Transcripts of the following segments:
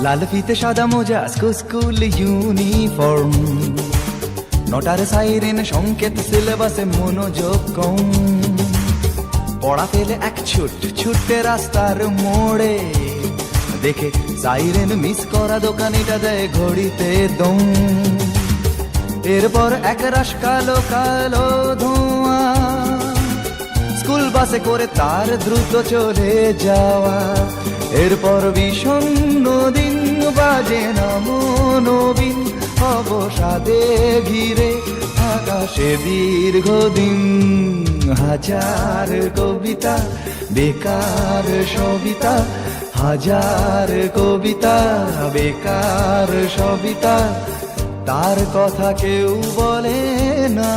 লাল ফিতে সাদা মোজা স্কুল ইউনিফর্ম, নটার সাইরেন সংকেত সিলেবাসে মনোযোগ কম। পড়া ফেলে এক ছুটে রাস্তার মোড়ে, দেখে সাইরেন মিস করা দোকানিটা দেয় ঘড়িতে দম। এরপর এক রাশ কালো কালো ধোঁয়া, স্কুল বাসে করে তার দ্রুত চলে যাওয়া। এরপর বিষণ্ণ দিন বাজে না মনোবিন, অবসাদে ঘিরে আকাশে দীর্ঘদিন। হাজার কবিতা বেকার সবিতা, হাজার কবিতা বেকার সবিতা, তার কথা কেউ বলে না।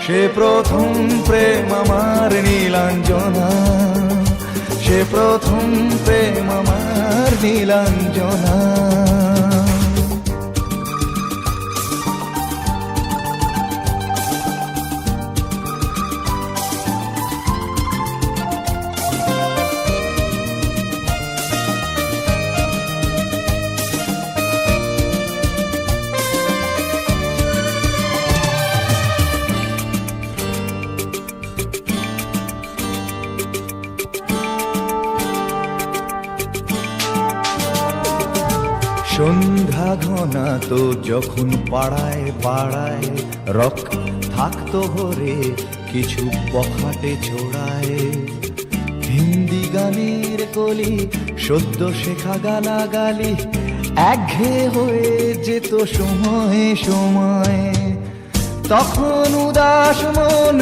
সে প্রথম প্রেম আমার নীলাঞ্জনা, সে প্রথম প্রেম আমার নীলাঞ্জনা। সন্ধ্যা ঘনা তো যখন পাড়ায় পাড়ায় রক থাকতো ভরে কিছু বখাটে ছোড়ায়। হিন্দি গানের কলি সদ্য শেখা গালাগালি একঘেয়ে হয়ে যেত সময়ে সময়ে। তখন উদাস মন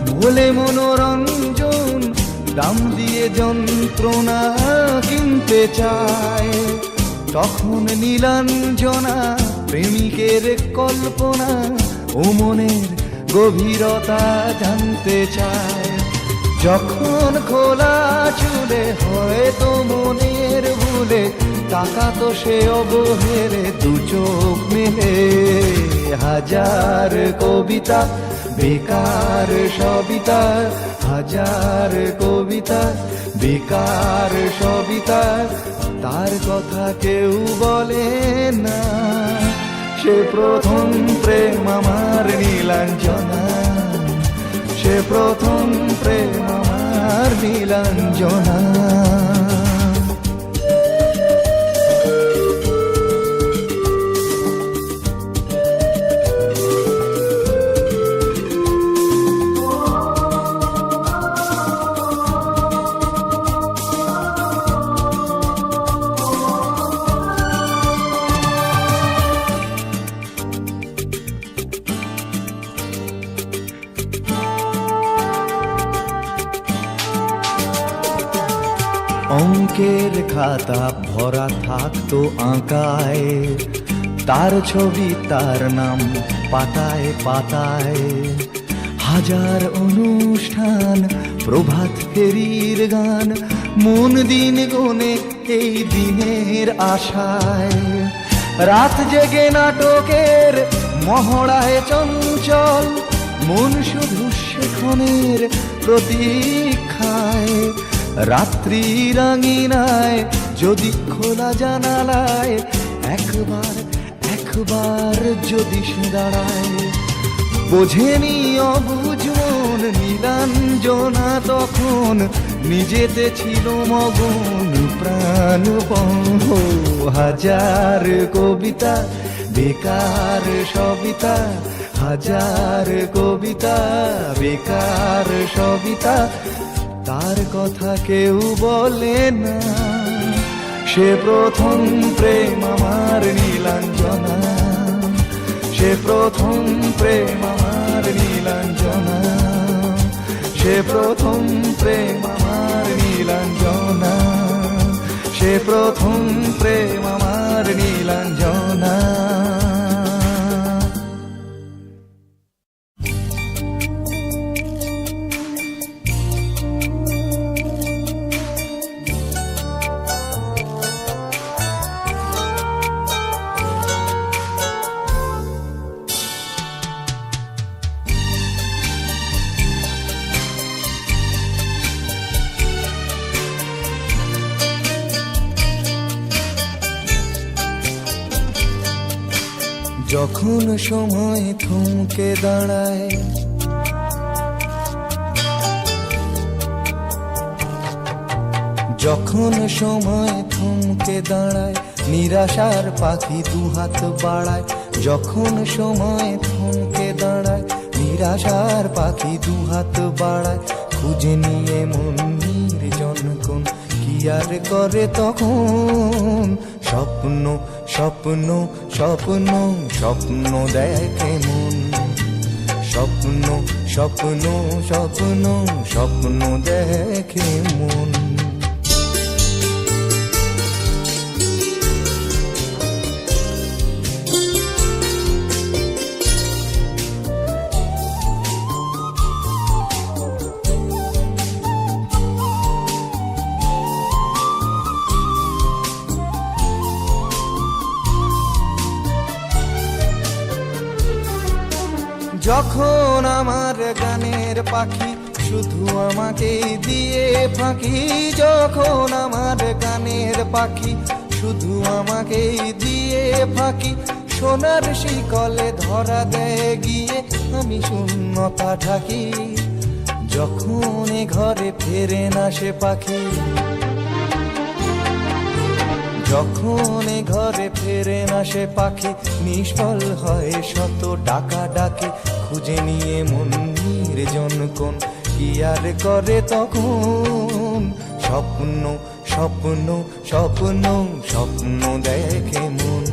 ভোলে মনোরঞ্জন, দাম দিয়ে যন্ত্রণা কিনতে চায়। তখন নীলাঞ্জনা প্রেমিকের কল্পনা ও মনের গভীরতা জানতে চায়। যখন খোলা চুলে হয়তো মনের ভুলে তাকাতো সে অবহেলে দু চোখ মেলে। হাজার কবিতা বেকার সবিতা, হাজার কবিতা বেকার সবিতা, তার কথা কেউ বলে না। সে প্রথম প্রেম আমার নীলাঞ্জনা, সে প্রথম প্রেম আমার নীলাঞ্জনা। অঙ্কের খাতা ভরা থাকতো আঁকায়, তার ছবি তার নাম পাতায় পাতায়। হাজার অনুষ্ঠান প্রভাত ফেরির গান, মন দিন গুনে এই দিনের আশায়। রাত জেগে নাটকের মহড়ায় চঞ্চল, মন শুধু সেখানের প্রতীক্ষায়। রাত্রি রাঙিনায় যদি খোলা জানালায় একবার একবার যদি সে দাঁড়ায়। বোঝেনি অবুঝ মন নীলাঞ্জনা তখন, নিজেতে ছিল মগন প্রাণপণ। হাজার কবিতা বেকার সবিতা, হাজার কবিতা বেকার সবিতা, তার কথা কেউ বলে না। সে প্রথম প্রেম আমার নীলাঞ্জনা, সে প্রথম প্রেম আমার নীলাঞ্জনা, সে প্রথম প্রেম আমার নীলাঞ্জনা, সে প্রথম প্রেম আমার নীলাঞ্জনা। যখন সময় থমকে দাঁড়ায়, যখন সময় থমকে দাঁড়ায়, নিরাশার পাখি দুহাত বাড়ায়। যখন সময় থমকে দাঁড়ায়, নিরাশার পাখি দুহাত বাড়ায়। খুঁজে নিয়ে মন নির্জন কোন কি আর করে তখন। স্বপ্ন স্বপ্ন স্বপ্ন স্বপ্ন দেখে মন, স্বপ্ন স্বপ্ন স্বপ্ন স্বপ্ন দেখে মন। যখন আমার গানের পাখি শুধু আমাকে দিয়ে ফাঁকি, যখন আমার গানের পাখি শুধু আমাকে দিয়ে ফাঁকি। সোনার শিকলে ধরা দেয় গিয়ে আমি শূন্যতা ঢাকি। যখন এ ঘরে ফেরে না সে পাখি, যখন এ ঘরে ফেরে না সে পাখি, নিষ্ফল হয় শত ডাকা ডাকে। খুঁজে নিয়ে মন নির্জন কোন কি আর করে তখন। স্বপ্ন স্বপ্ন স্বপ্ন স্বপ্ন দেখে মন,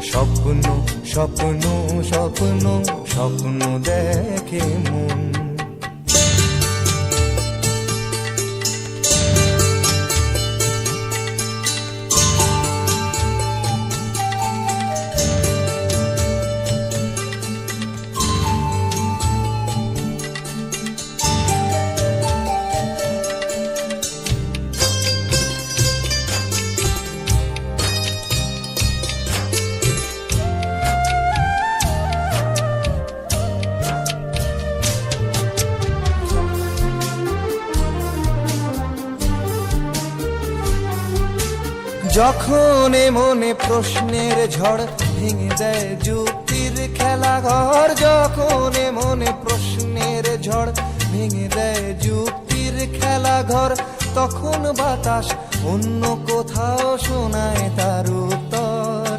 স্বপ্ন স্বপ্ন স্বপ্ন স্বপ্ন দেখে মন। যখন এ মনে প্রশ্নের ঝড় ভেঙে দেয় যুক্তির খেলাঘর, যখন এ মনে প্রশ্নের ঝড় ভেঙে দেয় যুক্তির খেলাঘর, তখন বাতাস অন্য কোথাও শোনায় তার উত্তর।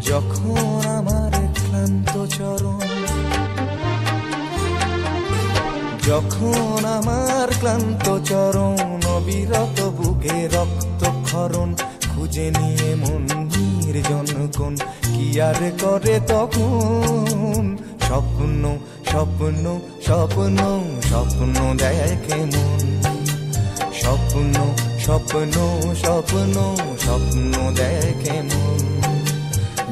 যখন আমার ক্লান্ত চরণ, যখন আমার ক্লান্ত চরণ, অবিরত বুকে রক্তক্ষরণ। খুঁজে নিয়ে মন নির্জন কোন কি আর করে তখন। স্বপ্ন স্বপ্ন স্বপ্ন স্বপ্ন দেখে মন, স্বপ্ন স্বপ্ন স্বপ্ন স্বপ্ন দেখে মন।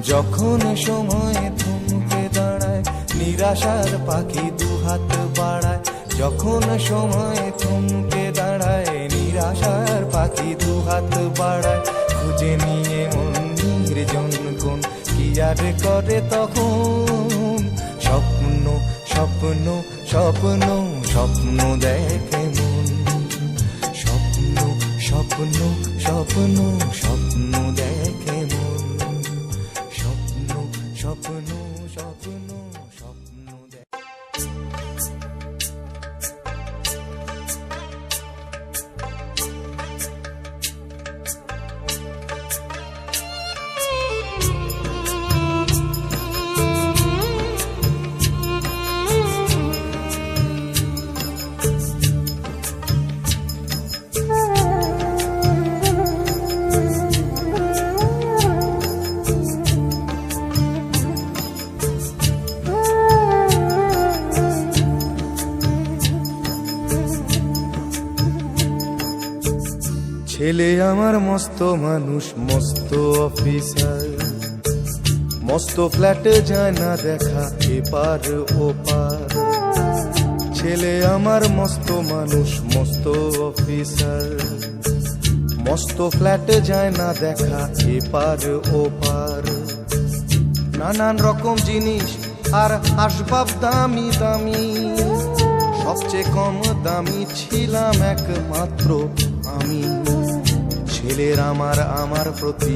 যখন সময় থমকে দাঁড়ায়, নিরাশার পাখি দুহাত বাড়ায়। যখন সময় থমকে দাঁড়ায়, নিরাশার পাখি দুহাত বাড়ায়। খুঁজে নিয়ে মন নির্জন কোন কি আর করে তখন। স্বপ্ন স্বপ্ন স্বপ্ন স্বপ্ন দেখে মন, স্বপ্ন স্বপ্ন স্বপ্ন স্বপ্ন দেখে মন, স্বপ্ন স্বপ্ন স্বপ্ন স্বপ্ন দেখে। ছেলে আমার মস্ত মানুষ, মস্ত অফিসার, মস্ত ফ্ল্যাটে যায় না দেখা এপার ওপার। ছেলে আমার মস্ত মানুষ, মস্ত অফিসার, মস্ত ফ্ল্যাটে যায় না দেখা এপার ওপার। নানান রকম জিনিস আর আসবাব দামি দামি, সবচেয়ে কম দামি ছিলাম একমাত্র আমি। ছেলের আমার প্রতি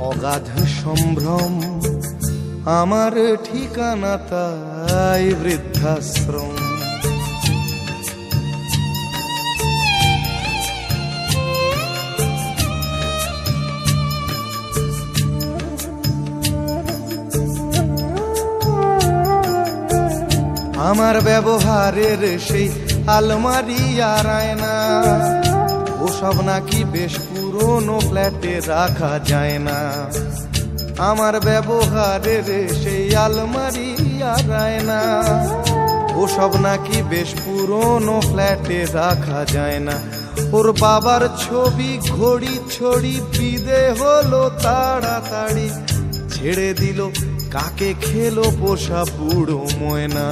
অগাধ সম্ভ্রম, আমার ঠিকানা তাই বৃদ্ধাশ্রম। আমার ব্যবহারের সেই আলমারি আর আয়না, ওসব নাকি বেশ পুরনো ফ্ল্যাটে রাখা যায় না। আমার ব্যবহারের সেই আলমারি আর আয়না, ওসব নাকি বেশ পুরনো ফ্ল্যাটে রাখা যায় না। ওর বাবার ছবি ঘড়ি ছড়ি বিদে হলো তাড়াতাড়ি, ছেড়ে দিল কাকে খেলো পোষা বুড়ো ময়না।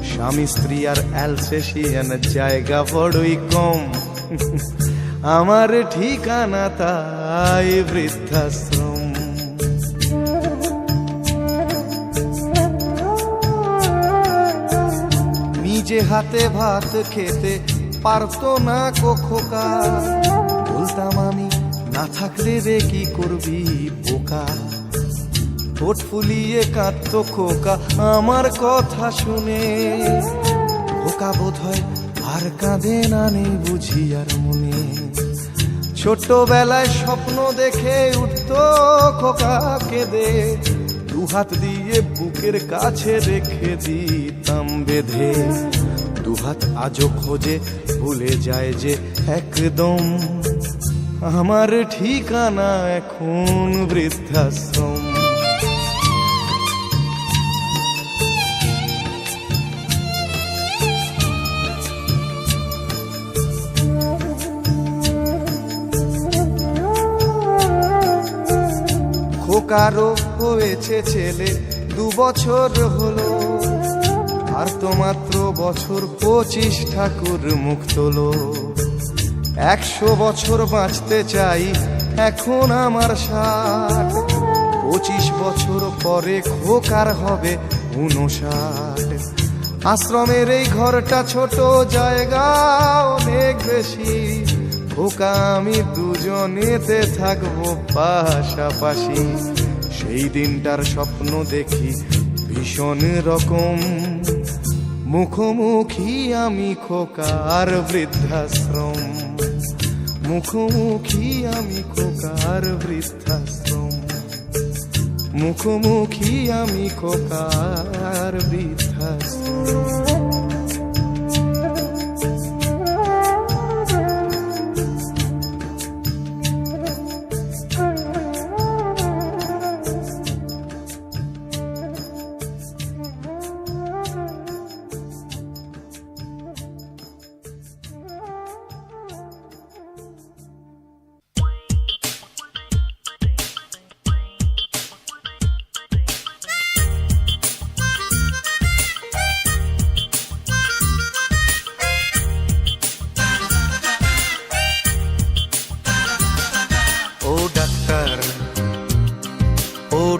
স্বামী স্ত্রী আর অ্যালসেশিয়ান জায়গা বড়ই কম, আমার ঠিকানা তাই বৃদ্ধাশ্রম। নিজে হাতে ভাত খেতে পারতো না খোকা, বলতাম আমি না থাকলে রে কি করবি বোকা। ঠোঁট ফুলিয়ে কাঁদতো খোকা আমার কথা শুনে, খোকা বোধ হয় আর কাঁদে না নেই বুঝি আর মনে। ছোটবেলায় স্বপ্ন দেখে উঠতো খোকা কেঁদে, দুহাত দিয়ে বুকের কাছে রেখে দিতাম বেঁধে। দুহাত আজও খোঁজে ভুলে যায় যে একদম, আমার ঠিকানা এখন বৃদ্ধাশ্রম। খোকারও হয়েছে ছেলে 2 বছর হলো, আর তো মাত্র বছর 25 ঠাকুর মুখ তোলো। 100 বছর বাঁচতে চাই এখন আমার 60, 25 বছর পরে খোকার হবে 59। আশ্রমের এই ঘরটা ছোট, জায়গা অনেক বেশি, খোকা আমি দুজনেতে থাকবো পাশাপাশি। সেই দিনটার স্বপ্ন দেখি ভীষণ রকম, মুখোমুখি আমি খোকার বৃদ্ধাশ্রম। মুখোমুখি আমি খোকার বৃদ্ধাশ্রম, মুখোমুখি আমি খোকার বৃদ্ধাশ্রম।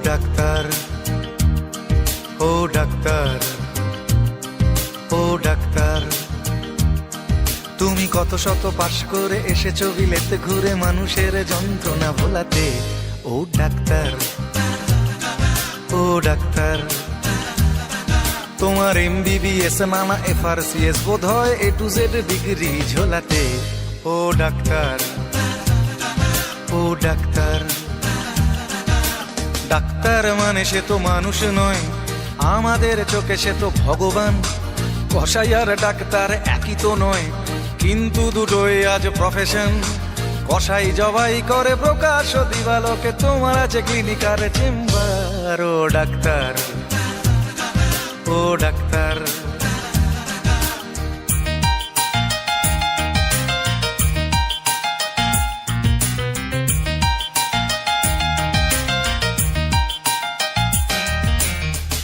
ডাক্তার, ও ডাক্তার, ও ডাক্তার, তুমি কত শত পাশ করে এসেছো বিলেতে ঘুরে মানুষের যন্ত্রণা ভোলাতে। ও ডাক্তার, ও ডাক্তার, তোমার MBBS নানা FRCS বোধ হয় A to Z ডিগ্রি ঝোলাতে। ও ডাক্তার, ও ডাক্তার, ডাক্তার মানে সে তো মানুষ নয়, আমাদের চোখে সে তো ভগবান। কসাই আর ডাক্তার একই তো নয়, কিন্তু দুটোই আজ প্রফেশন। কসাই জবাই করে প্রকাশ দিবালোকে, তোমার আছে ক্লিনিক আর চেম্বার। ও ডাক্তার, ও ডাক্তার,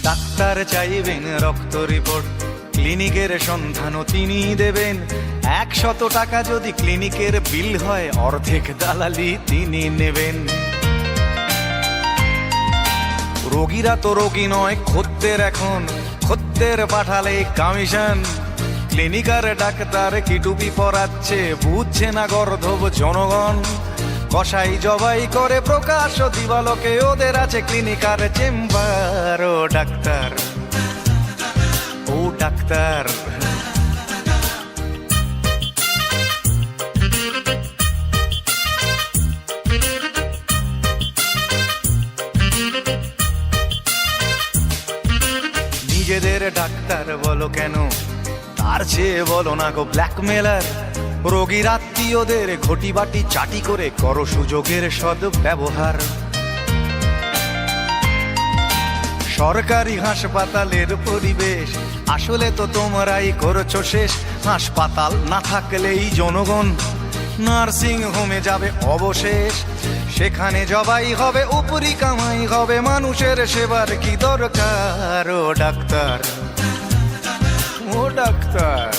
ডাক্তার চাইবেন রক্ত রিপোর্ট, ক্লিনিকের সন্ধানও তিনি দেবেন। 100 টাকা যদি ক্লিনিকের বিল হয়, অর্ধেক দালালি তিনি নেবেন। রোগীরা তো রোগী নয় খদ্দের, এখন খদ্দের পাঠালে কমিশন। ক্লিনিকার ডাক্তার কি টুপি পরাচ্ছে, বুঝছে না গর্ধব জনগণ। কসাই জবাই করে প্রকাশ দিবালোকে, ওদের আছে ক্লিনিকার চেম্বার। ও ডাক্তার, ও ডাক্তার, নিজেদের ডাক্তার বলো কেন, তার চেয়ে বলো না গো ব্ল্যাকমেলার। রোগীর আত্মীয়দের ঘটি বাটি চাটি করে করো সুযোগের সদ্ব্যবহার। সরকারি হাসপাতালের পরিবেশ আসলে তো তোমরাই করছো শেষ। হাসপাতাল না থাকলেই জনগণ নার্সিং হোমে যাবে অবশেষ। সেখানে জবাই হবে, উপরি কামাই হবে, মানুষের সেবার কি দরকার। ও ডাক্তার, ও ডাক্তার,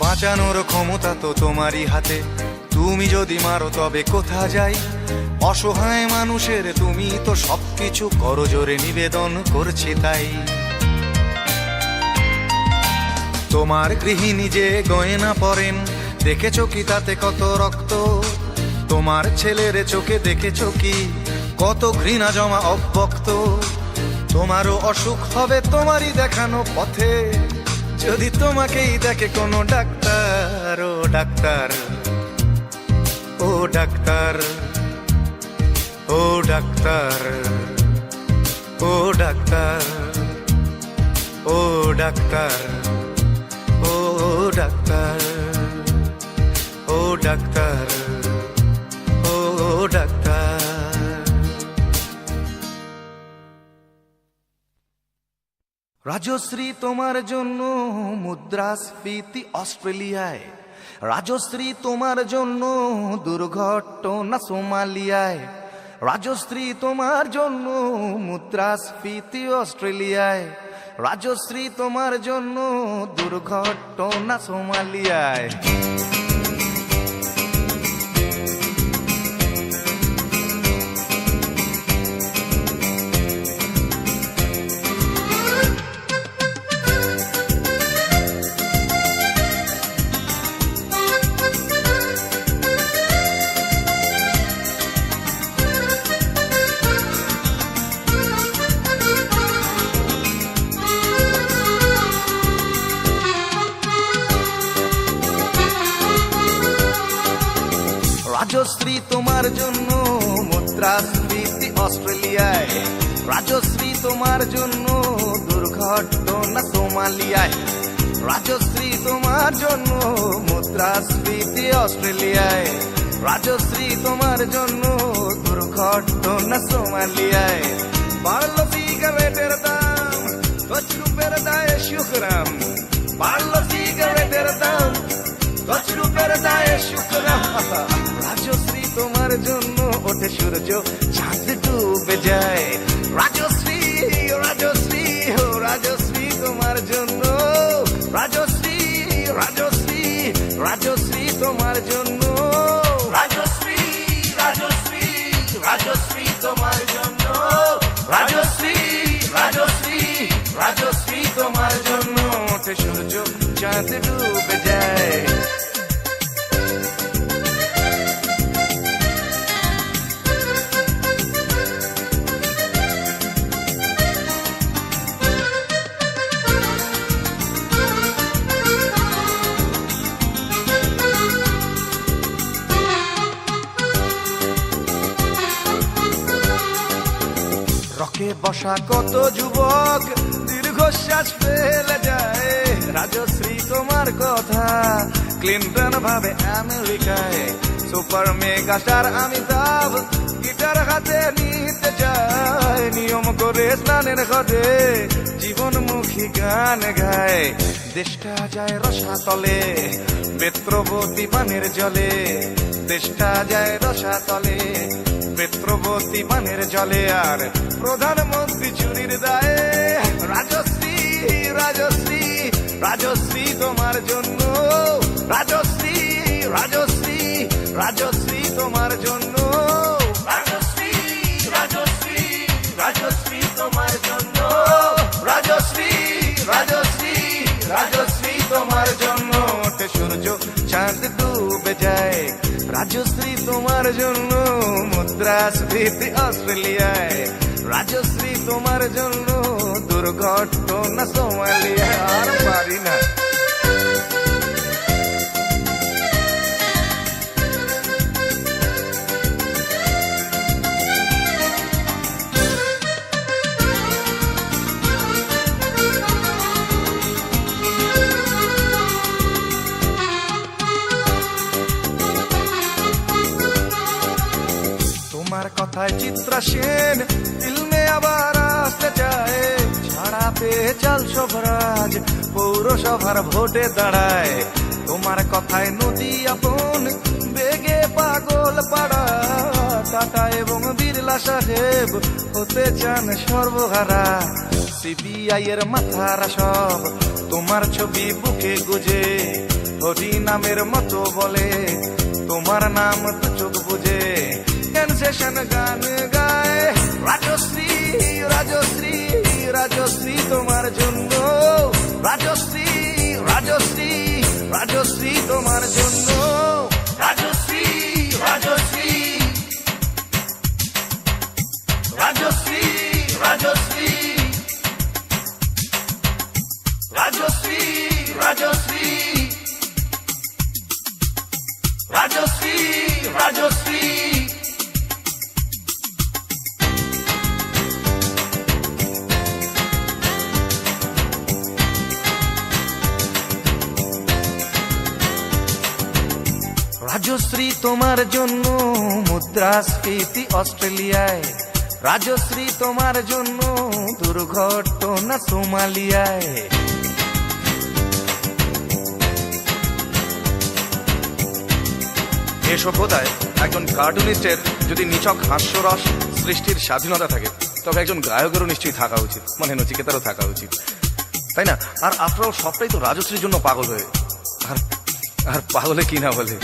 বাঁচানোর ক্ষমতা তো তোমারই হাতে, তুমি যদি মারো তবে কোথা যাই। অসহায় মানুষের তুমি তো সবকিছু করজোরে নিবেদন করছে তাই। তোমার গৃহিণী যে গয়না পরেন, দেখেছো কি তাতে কত রক্ত? তোমার ছেলের চোখে দেখেছো কি কত ঘৃণা জমা অব্যক্ত? তোমারও অসুখ হবে তোমারই দেখানো পথে, যদি তোমাকেই দেখে কোনো ডাক্তার। ও ডাক্তার, ও ডাক্তার, ও ডাক্তার, ও ডাক্তার, ও ডাক্তার, ও ডাক্তার, ও ডাক্তার, ও ডাক্তার। রাজশ্রী তোমার জন্য মুদ্রাস্ফীতি অস্ট্রেলিয়ায়, রাজশ্রী তোমার জন্য দুর্ঘটনা সোমালিয়ায়, রাজশ্রী তোমার জন্য মুদ্রাস্ফীতি অস্ট্রেলিয়ায়, রাজশ্রী তোমার জন্য দুর্ঘটনা সোমালিয়ায়। রাজশ্রী তোমার জন্য মুদ্রাস্ফীতি অস্ট্রেলিয়ায়, রাজশ্রী তোমার জন্য দুর্ঘটনা সোমালিয়ায়, রাজশ্রী তোমার জন্য মুদ্রাস্ফীতি অস্ট্রেলিয়ায়, রাজশ্রী তোমার জন্য দুর্ঘটনা সোমালিয়ায়। বাড়লো সিগারেটের দাম, 10 রুপির দায়ে শুকরাম, বাড়লো সিগারেটের দাম, 10 রুপির দায়ে শুকরাম। রাজশ্রী তোমার জন্য ওঠে সূর্য, চাঁদ ডুবে যায়। রাজশ্রী, রাজশ্রী, ও রাজশ্রী তোমার জন্য, রাজশ্রী, রাজশ্রী, রাজশ্রী তোমার জন্য, রাজশ্রী, রাজশ্রী, রাজশ্রী তোমার জন্য, রাজশ্রী, রাজশ্রী, রাজশ্রী তোমার জন্য ওঠে সূর্য, চাঁদ ডুবে যায়। রকে বসা কত যুবক দীর্ঘশ্বাস ফেলে যায়। রাজশ্রী তোমার কথা ক্লিন্টন ভাবে আমেরিকায়, super mega star Amitabh guitar হাতে নিতে যায়। নিয়ম করে স্নানের ঘটে জীবনমুখী গান গায়। দেশটা যায় রসাতলে বেত্রবতী পানের জলে, দেশটা যায় রসাতলে বেত্রবতী পানের জলে। আর প্রধানমন্ত্রী চুরির দায়ে রাজশ্রী, রাজশ্রী, রাজশ্রী তোমার জন্য, রাজশ্রী, রাজশ্রী, রাজশ্রী তোমার জন্য, রাজশ্রী, রাজশ্রী, রাজশ্রী তোমার জন্য ওঠে সূর্য চাঁদ ডুবে যায়, রাজশ্রী তোমার জন্য মুদ্রাস্ফীতি অস্ট্রেলিয়ায়, রাজশ্রী তোমার জন্য দুর্ঘটনা সোমালিয়ায়। আর পারি না। তোমার কথায় চিত্রা সেন ফিল্মে আবার আসতে চায়, ছাড়া পেয়ে চাল সবরাজ পৌরসভার ভোটে দাঁড়ায়। তোমার কথায় নদী আপন বেগে পাগল পাড়া, টাটা এবং বিড়লা সাহেব হতে চান সর্বহারা। সিবিআই এর মাথারা সব তোমার ছবি বুকে গুজে, হরি নামের মতো বলে তোমার নাম তো চোখ বুঝে। সেশন গান গায় রাজশ্রী রাজশ্রী রাজশ্রী তোমার জন্য, রাজশ্রী রাজশ্রী রাজশ্রী তোমার জন্য, রাজশ্রী রাজশ্রী রাজশ্রী রাজশ্রী রাজশ্রী রাজশ্রী রাজশ্রী রাজশ্রী। রাজশ্রী তোমার জন্য মুদ্রাস্ফীতি অস্ট্রেলিয়ায়, রাজশ্রী তোমার জন্য দুর্ঘটনা সোমালিয়ায়। এ সভ্যতায় একজন কার্টুনিস্টের যদি নিছক হাস্যরস সৃষ্টির স্বাধীনতা থাকে, তবে একজন গায়কেরও নিশ্চয়ই থাকা উচিত, মানে নচিকেতারও থাকা উচিত, তাই না? আর আফটার অল সবটাই তো রাজশ্রীর জন্য পাগল হয়ে, আর পাগলে কি না বলে।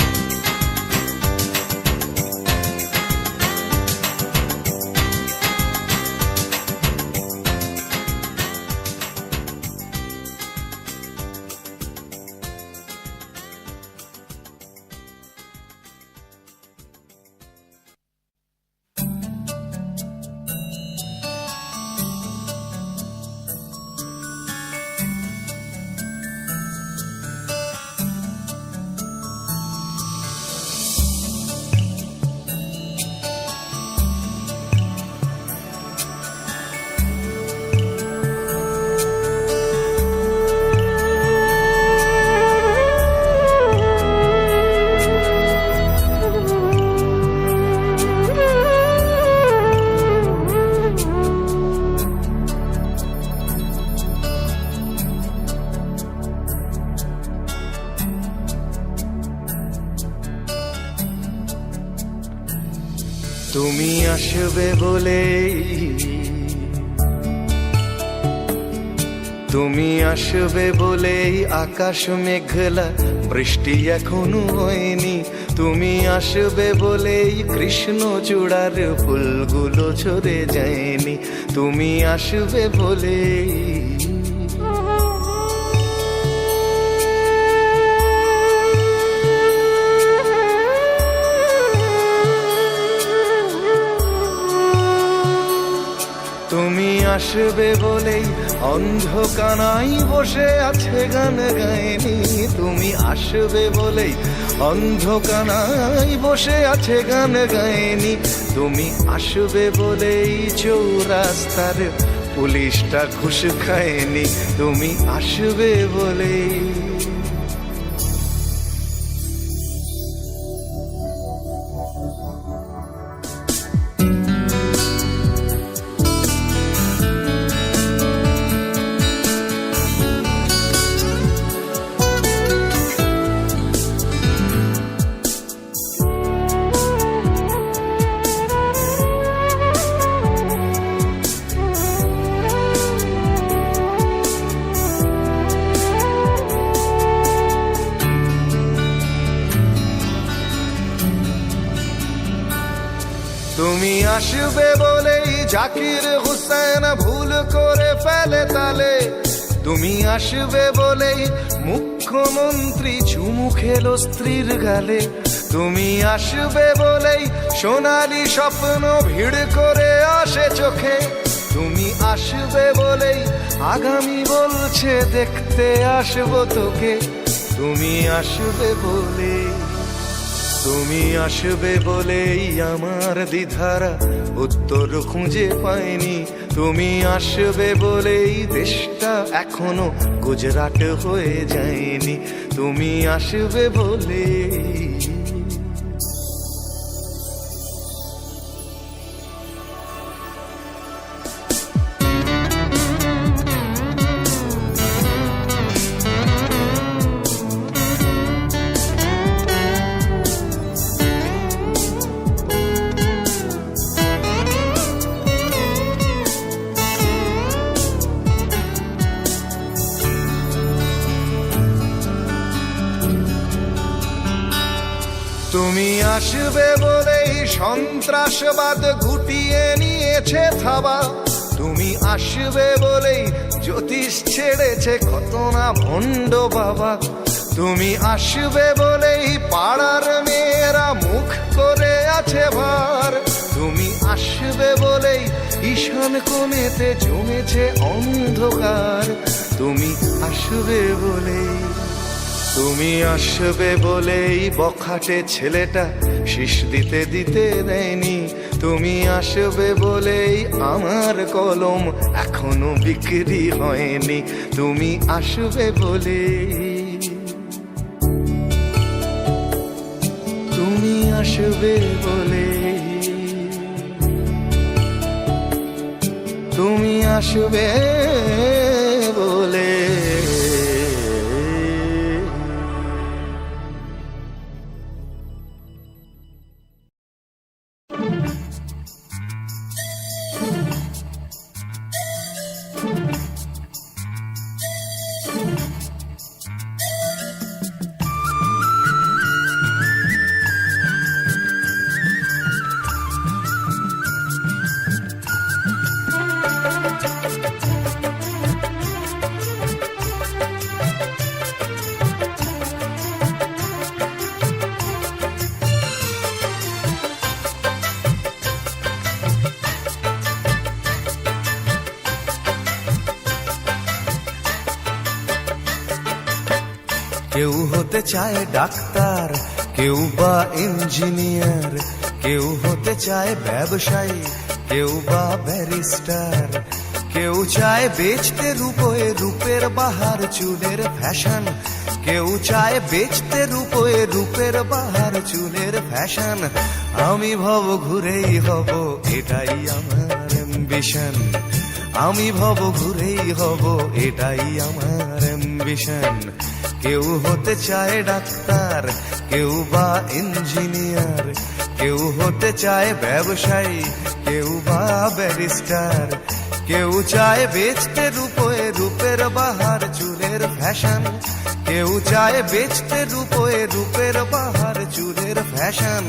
তুমি আসবে বলে, তুমি আসবে বলেই আকাশ মেঘলা, বৃষ্টি এখনো হয়নি। তুমি আসবে বলেই কৃষ্ণ চূড়ার ফুলগুলো ঝরে যায়নি। তুমি আসবে বলেই তুমি আসবে বলেই অন্ধকানাই বসে আছে গান গায়নি। তুমি আসবে বলেই অন্ধকানাই বসে আছে গান গায়নি। তুমি আসবে বলেই চৌরাস্তার পুলিশটা ঘুষ খায়নি। তুমি আসবে বলেই তুমি আসবে বলেই জাকির হুসেন ভুল করে ফেলে তালে। তুমি আসবে বলেই মুখ্যমন্ত্রী চুমু খেলো স্ত্রীর গালে, তুমি আসবে বলেই সোনালি স্বপ্ন ভিড় করে আসে চোখে, তুমি আসবে বলেই আগামী বলছে দেখতে আসবো তোকে, তুমি আসবে বলে, তুমি আসবে বলেই আমার দ্বিধারা উত্তর খুঁজে পাইনি, তুমি আসবে বলেই দেশটা এখনো গুজরাট হয়ে যায়নি, তুমি আসবে বলে। তুমি আসবে বলেই সন্ত্রাসবাদ গুটিয়ে নিয়েছে থাবা, তুমি আসবে বলেই জ্যোতিষ ছেড়েছে কত না ভণ্ড বাবা, তুমি আসবে বলেই পাড়ার মেয়েরা মুখ করে আছে ভার, তুমি আসবে বলেই ঈশান কোণেতে জমেছে অন্ধকার, তুমি আসবে বলেই, তুমি আসবে বলেই বখাটে ছেলেটা শীষ দিতে দিতে দেয়নি, তুমি আসবে বলেই আমার কলম এখনো বিক্রি হয়নি, তুমি আসবে বলে, তুমি আসবে বলে, তুমি আসবে বলে। কেউ হতে চায় ডাক্তার, কেউ বা ইঞ্জিনিয়ার, কেউ হতে চায় ব্যবসায়ী, কেউ বা ব্যারিস্টার, কেউ চায় বেচতে রূপে রূপের বাহার চুলের ফ্যাশন, কেউ চায় বেচতে রূপে রূপের বাহার চুলের ফ্যাশন, আমি ভব ঘুরেই হব এটাই আমার অ্যাম্বিশন, আমি ভব ঘুরেই হব এটাই আমার অ্যাম্বিশন। কেউ হতে চায় ডাক্তার, কেউ বা ইঞ্জিনিয়ার, কেউ হতে চায় ব্যবসায়ী, কেউ বা ব্যারিস্টার, কেউ চায় বেচতে রূপে রূপের বাহার চুলের ফ্যাশন, কেউ চায় বেচতে রূপে রূপের বাহার চুলের ফ্যাশন,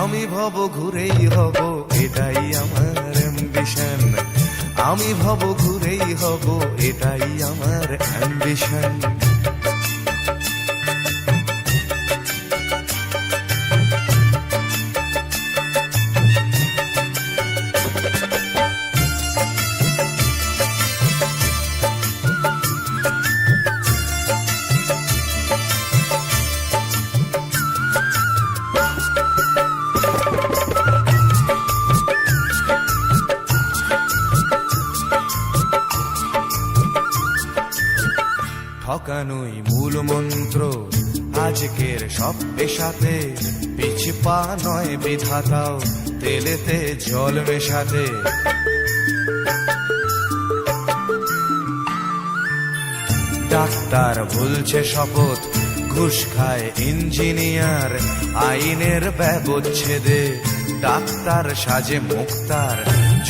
আমি ভব ঘুরেই হব এটাই আমার অ্যাম্বিশন, আমি ভব ঘুরেই হব এটাই আমার অ্যাম্বিশন। ঠকানোই মূল মন্ত্র আজকের সব পেশাতে, পিছু পা নয় বিধাতাও তেলেতে জল মেশাতে। ডাক্তার ভুলছে শপথ, ঘুষ খায় ইঞ্জিনিয়ার, আইনের ব্যবচ্ছেদে ডাক্তার সাজে মুক্তার।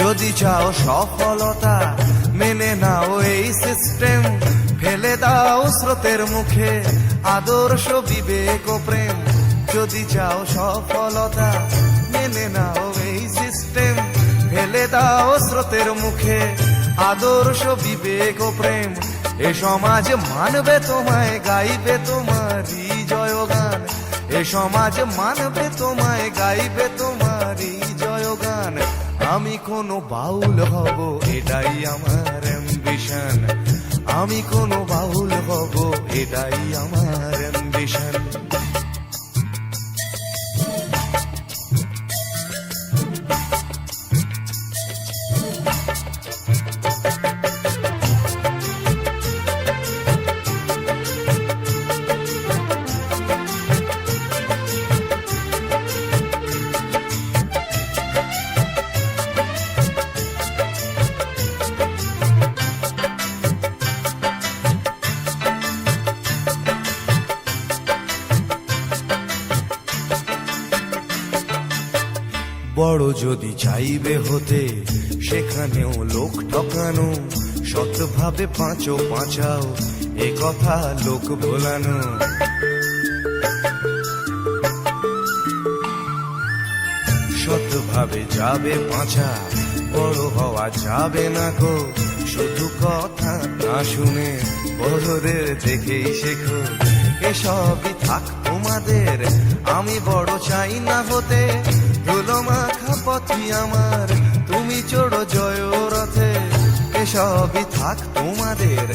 যদি চাও সফলতা মেনে নাও এই সিস্টেম, ফেলে দাও স্রোতের মুখে আদর্শ বিবেক ও প্রেম। যদি চাও সফলতা মেনে নাও এই সিস্টেম, ফেলে দাও স্রোতের মুখে আদর্শ বিবেক ও প্রেম। এ সমাজ মানবে তোমায়, গাইবে তোমারই জয়গান। এ সমাজ মানবে তোমায়, গাইবে তোমারই জয়গান। আমি কোনো বাউল হব, এটাই আমার অ্যাম্বিশন। আমি কোনো বাউল হব, এটাই আমার অ্যাম্বিশন। বড় যদি চাইবে হতে, সেখানেও লোক ঠকানো। সৎভাবে পাঁচো পাঁচাও, এ কথা লোক ভোলানো। সৎভাবে যাবে পাঁচা, বড় হওয়া যাবে না গো। শুধু কথা না শুনে বড়দের দেখেই শেখো। এসবই থাক তোমাদের, আমি বড় চাই না হতে। ধুলো মাখা পথই আমার, তুমি চড়ো জয় রথে। এসবই থাক তোমাদের,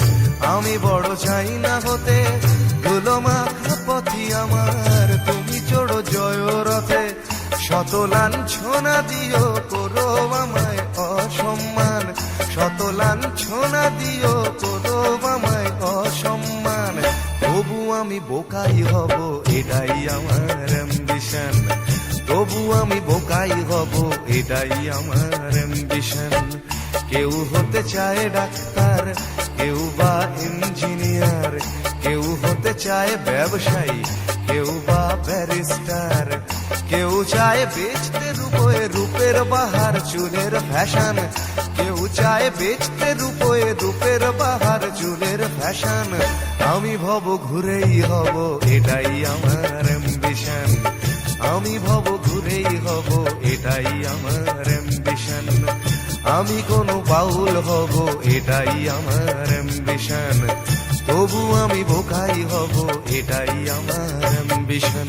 আমি বড় চাই না হতে। ধুলো মাখা পথই আমার, তুমি চড়ো জয় রথে। শত লাঞ্ছনা দিও, করো আমায় অসম্মান। শত লাঞ্ছনা দিও, করো আমায় অসম্মান। তবু আমি বোকাই হব, এটাই আমার অ্যাম্বিশন। তবু আমি বোকাই হব, এটাই আমার অ্যাম্বিশন। কেউ হতে চায় ডাক্তার, কেউ বা ইঞ্জিনিয়ার। কেউ হতে চায় ব্যবসায়ী, কেউ বা ব্যারিস্টার। কেউ চায় বেচতে রূপে রূপের বাহার, চুলের ফ্যাশন। কেউ চায় বেচতে রূপে রূপের বাহার, চুলের ফ্যাশন। আমি ভব ঘুরেই হব, এটাই আমার অ্যাম্বিশন। আমি ভব ঘুরেই হব, এটাই আমার অ্যাম্বিশন। আমি কোনো বাউল হব, এটাই আমার অ্যাম্বিশন। তবু আমি বোকাই হব, এটাই আমার অ্যাম্বিশন।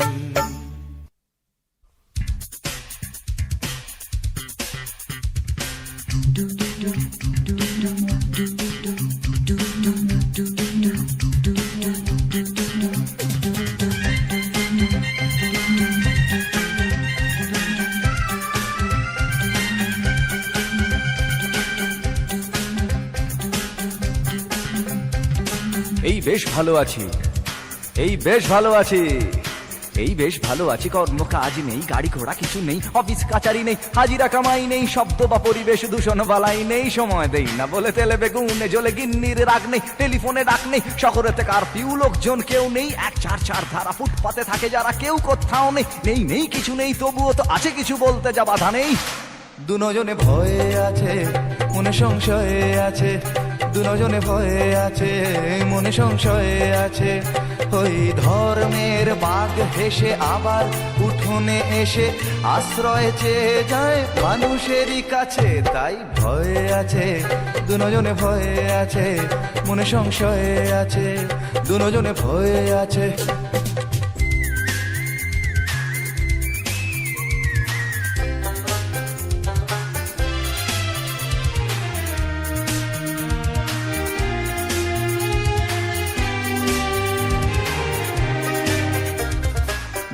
এই বেশ ভালো আছি, এই বেশ ভালো আছি, এই বেশ ভালো আছি। কর্ম কাজ নেই, গাড়ি ঘোড়া কিছু নেই, অফিস কাচারি নেই, হাজিরা কামাই নেই, শব্দ বা পরিবেশ দূষণ বালাই নেই। সময় দেই না বলে তেলে বেগুনে জ্বলে গিন্নির রাগ নেই, টেলিফোনে ডাক নেই, শহরেতে কারফিউ লোকজন কেউ নেই। 1-4-4 ধারা ফুটপাতে থাকে যারা, কেউ কোথাও নেই। নেই নেই কিছু নেই, তবুও তো আছে কিছু, বলতে যা বাধা নেই। দুজনে ভয়ে আছে, মনে সংশয়ে আছে। দুজনে ভয়ে আছে, মনে সংশয়ে আছে। ওই ধর্মের বাঘ হেসে আবার উঠোনে এসে আশ্রয় চেয়ে যায় মানুষেরই কাছে। তাই ভয়ে আছে, দুজনে ভয়ে আছে, মনে সংশয়ে আছে। দুজনে ভয়ে আছে।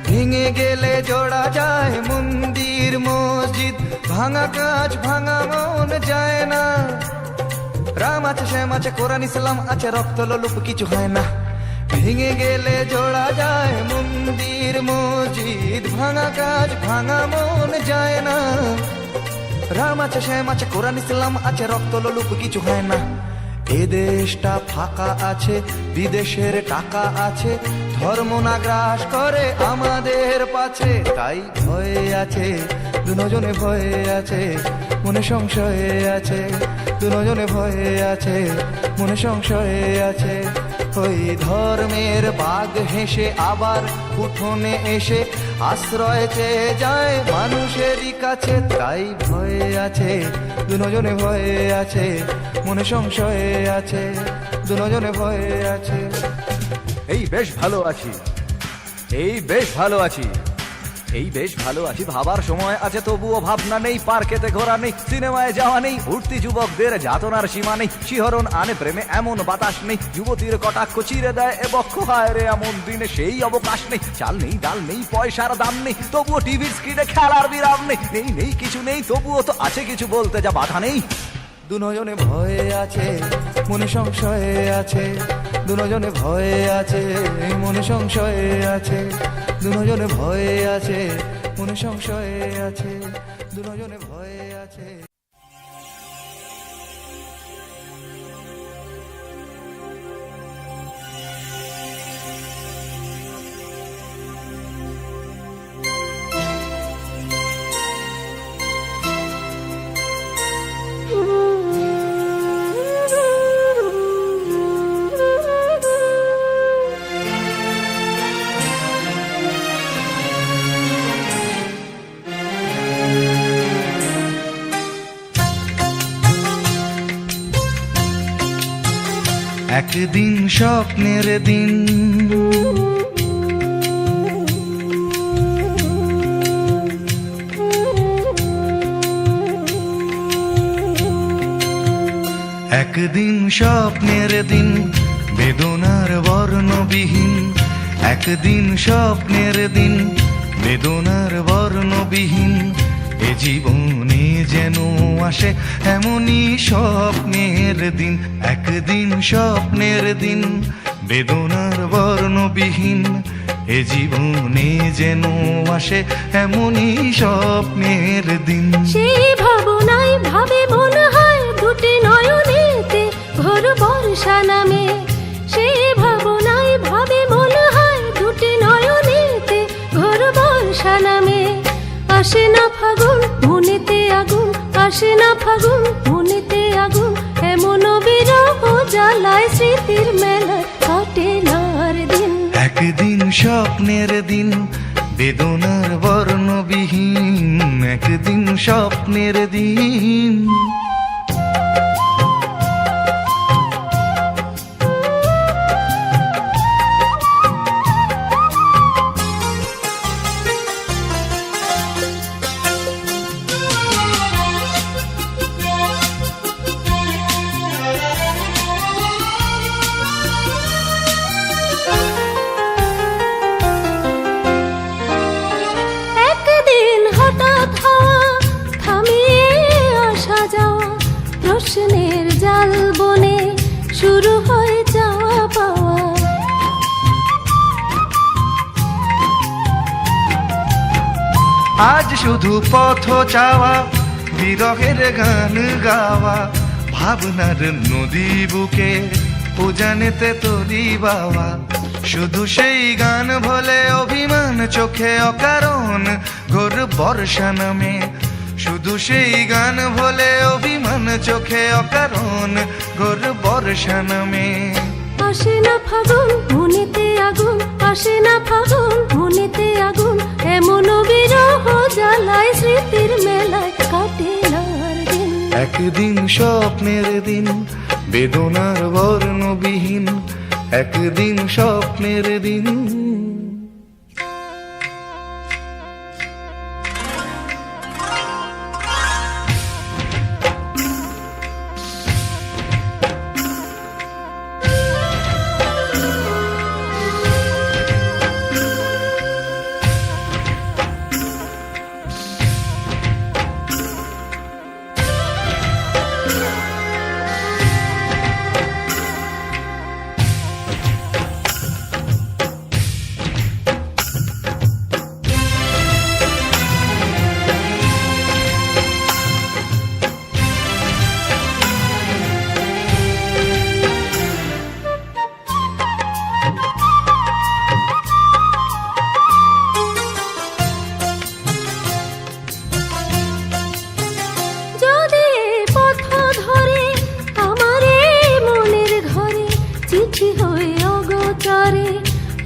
ভেঙে গেলে জোড়া যায় মন্দির মসজিদ, ভাঙা কাজ ভাঙা মন যায় না। রাম আছে, শ্যাম আছে, কোরআন ইসলাম আছে, রক্ত লোলুপ কিছু হয় না। ভেঙে গেলে জোড়া যায় মন্দির মসজিদ, ভাঙা কাজ ভাঙা মন যায় না। রাম আছে, শ্যাম আছে, কোরআন ইসলাম আছে, রক্ত লোলুপ কিছু হয় না। এ দেশটা ফাঁকা আছে, বিদেশের টাকা আছে, ধর্ম না গ্রাস করে আমাদের পাছে। তাই ভয়ে আছে, দুজনে ভয়ে আছে, মনে সংশয়ে আছে। দুজনে ভয়ে আছে, মনে সংশয়ে আছে। ওই ধর্মের বাঘ হেসে আবার উঠোনে এসে আশ্রয় চেয়ে যায় মানুষেরই কাছে। তাই ভয়ে আছে, দুজনে ভয়ে আছে, মনে সংশয়ে আছে। দুজনে ভয়ে আছে। এই বেশ ভালো আছি, এই বেশ ভালো আছি, এই বেশ ভালো আছি। ভাবার সময় আছে তবুও ভাবনা নেই, পার্কেতে ঘোরা নেই, সিনেমায় যাওয়া নেই, উঠতি যুবকদের যাতনার সীমা নেই, শিহরণ আনে প্রেমে এমন বাতাস নেই, যুবতীর কটাক্ষ চিরে দেয় এ বক্ষ, হায় রে এমন দিনে সেই অবকাশ নেই। চাল নেই ডাল নেই পয়সার দাম নেই, তবুও টিভির স্ক্রিনে খেলার বিরাম নেই, নেই নেই কিছু নেই তবুও তো আছে কিছু বলতে যা বাধা নেই। দুজনে ভয়ে আছে, মনে সংশয়ে আছে, দুজনে ভয়ে আছে, মনে সংশয়ে আছে, দুজনে ভয়ে আছে, মনে সংশয়ে আছে, দুজনে ভয়ে আছে। একদিন স্বপ্নের দিন, একদিন স্বপ্নের দিন, বেদনার বর্ণবিহীন, একদিন স্বপ্নের দিন, বেদনার বর্ণবিহীন। এ জীবনে যেন আসে এমনই স্বপ্নের দিন, একদিন স্বপ্নের দিন, বেদনার বর্ণবিহীন। এ জীবনে যেন আসে এমনই স্বপ্নের দিন। সেই ভাবনায় ভাবে মনে হয় দুটি নয়নেতে ঘোর বর্ষা নামে, সেই ভাবনায় ভাবে মনে হয় দুটি নয়নেতে ঘোর বর্ষা নামে। আসে না ফাগুন মনেতে আগুন, আসে না ফাগুন মনেতে আগুন, এমন বিরহ জ্বালায় স্মৃতির মেলায় কাটে না আর দিন। একদিন স্বপ্নের দিন, বেদনার বর্ণবিহীন, একদিন স্বপ্নের দিন। প্রশ্নের জাল বনে শুরু হয় যাওয়া পাওয়া, আজ শুধু পথ চাওয়া, বিরহের গান গাওয়া, ভাবনার নদী বুকে উজানেতে তরি বাওয়া। শুধু সেই গান ভোলে অভিমান চোখে অকারণ ঘোর বর্ষা নামে, শুধু সেই গান ভোলে অভিমান চোখে অকারণ ঘোর বর্ষা নামে। আসে না ফাগুন মনেতে আগুন, আসে না ফাগুন মনেতে আগুন, এমন বিরহ জ্বালায় স্মৃতির মেলায় কাটে না আর দিন। একদিন স্বপ্নের দিন, বেদনার বর্ণবিহীন, একদিন স্বপ্নের দিন।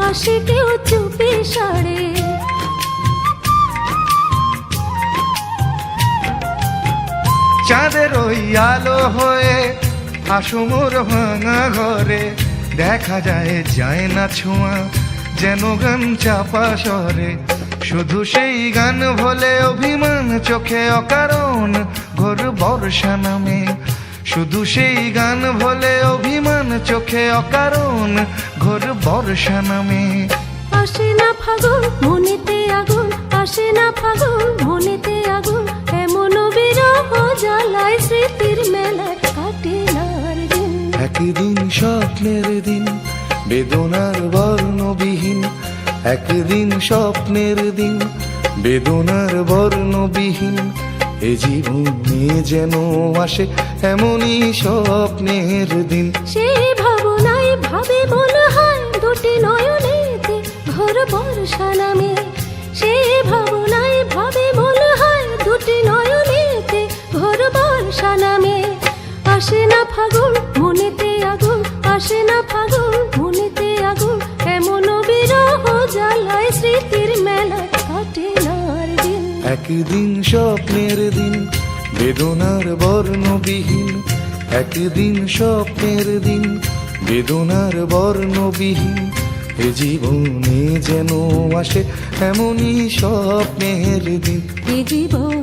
আসে কেউ চুপি সারে, চাঁদের ওই আলো হয়ে আসো মোর ভাঙা ঘরে, দেখা যায় না ছোঁয়া, যেন গান চাপা স্বরে, শুধু সেই গান ভোলে অভিমান চোখে অকারণ ঘোর বর্ষা নামে, শুধু সেই গান ভোলে অভিমান চোখে অকারণ ঘোর বর্ষা নামে। আসে না ফাগুন মনেতে আগুন, আসে না ফাগুন মনেতে আগুন, এমন বিরহ জ্বালায় স্মৃতির মেলায় কাটে না আর দিন। একদিন স্বপ্নের দিন বেদনার বর্ণবিহীন, একদিন স্বপ্নের দিন বেদনার বর্ণবিহীন, এ জীবনে যেন আসে এমনই স্বপ্নের দিন। সেই ভাবনায় ভাবে মনে হয় দুটি নয়নেতে ঘোর বর্ষা নামে, সেই ভাবনায় ভাবে মনে হয় দুটি নয়নেতে ঘোর বর্ষা নামে। আসে না ফাগুন মনেতে আগুন, আসে না ফাগুন মনেতে আগুন, এমন বিরহ জ্বালায় স্মৃতির মেলা কাটে না আর দিন। একদিন স্বপ্নের দিন বেদনার বর্ণবিহীন, একদিন স্বপ্নের দিন বেদনার বর্ণবিহীন, এ জীবনে যেন আসে এমনই স্বপ্নের দিন। এ জীবন